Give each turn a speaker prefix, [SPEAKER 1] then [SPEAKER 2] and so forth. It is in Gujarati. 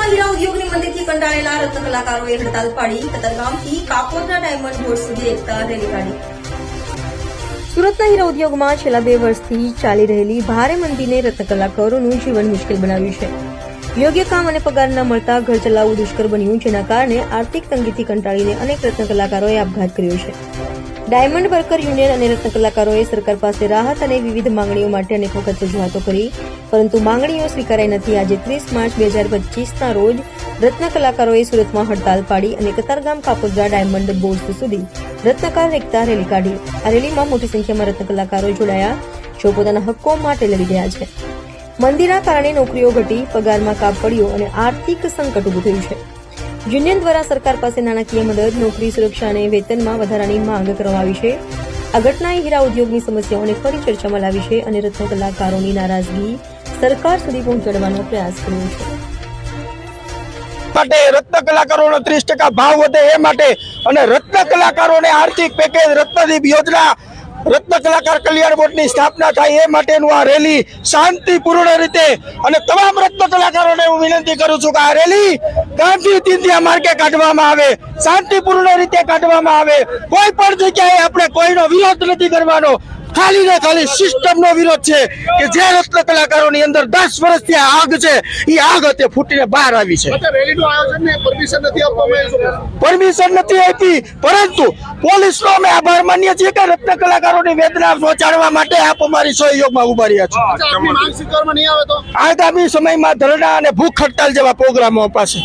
[SPEAKER 1] સુરતમાં હીરા ઉદ્યોગની મંદીથી કંટાળેલા રત્ન કલાકારોએ હડતાલ પાડી કતારગામથી કાપોદ્રા ડાયમંડ બોર્ડ સુધી એકતા રેલી કાઢી। સુરતના હીરા ઉદ્યોગમાં છેલ્લા 2 વર્ષથી ચાલી રહેલી ભારે મંદીને રત્ન કલાકારોનું જીવન મુશ્કેલ બનાવ્યું છે। યોગ્ય કામ અને પગાર ન મળતા ઘર ચલાવવું દુષ્કર બન્યું, જેના કારણે આર્થિક તંગીથી કંટાળીને અનેક રત્ન કલાકારોએ આપઘાત કર્યો છે। ડાયમંડ વર્કર યુનિયન અને રત્ન કલાકારોએ સરકાર પાસે રાહત અને વિવિધ માંગણીઓ માટે અનેક વખત રજૂઆતો કરી, પરંતુ માંગણીઓ સ્વીકારાઈ નથી। આજે 30 માર્ચ 2025ના રોજ રત્ન કલાકારોએ સુરતમાં હડતાલ પાડી અને કતારગામ કાપોદ્રા ડાયમંડ બોર્ડ સુધી રત્નકાર એકતા રેલી કાઢી। આ રેલીમાં મોટી સંખ્યામાં રત્ન કલાકારો જોડાયા, જેઓ પોતાના હક્કો માટે લડી રહ્યા છે। મંદીના કારણે નોકરીઓ ઘટી, પગારમાં કાપ પડ્યો અને આર્થિક સંકટ ઉભું થયું છે। યુનિયન દ્વારા સરકાર પાસે નાણાકીય મદદ, નોકરી સુરક્ષા અને વેતનમાં વધારાની માંગ કરવામાં આવી છે। આ ઘટનાએ હીરા ઉદ્યોગની સમસ્યાઓને ફરી ચર્ચામાં લાવી છે અને રત્ન કલાકારોની નારાજગી સરકાર સુધી પહોંચાડવાનો પ્રયાસ કર્યો છે।
[SPEAKER 2] માટે રત્ન કલાકારોનો 30% ભાવ વધે એ માટે અને રત્ન કલાકારોને આર્થિક પેકેજ રત્નદીપ યોજના રત્ન કલાકાર કલ્યાણ બોર્ડની સ્થાપના થાય એ માટેનું આ રેલી શાંતિપૂર્ણ રીતે અને તમામ રત્ન કલાકારોને હું વિનંતી કરું છું કે આ રેલી ગાંધી ચિંધ્યા માર્ગે કાઢવામાં આવે, શાંતિપૂર્ણ રીતે કાઢવામાં આવે। કોઈ પણ જગ્યાએ આપણે કોઈનો વિરોધ નથી કરવાનો, ખાલી ને ખાલી સિસ્ટમનો વિરોધ છે કે જે રત્ન કલાકારોની અંદર 10 વર્ષથી આગ છે એ આગ હતી ફૂટીને બહાર આવી છે। પરમિશન નથી આપી, પરંતુ પોલીસનો અમે આભાર માનીએ છીએ કે રત્ન કલાકારોની વેદના પહોંચાડવા માટે આપ અમારી સહયોગમાં ઉભા રહ્યા છો। આગામી સમયમાં ધરણા અને ભૂખ હડતાલ જેવા પ્રોગ્રામો અપાશે।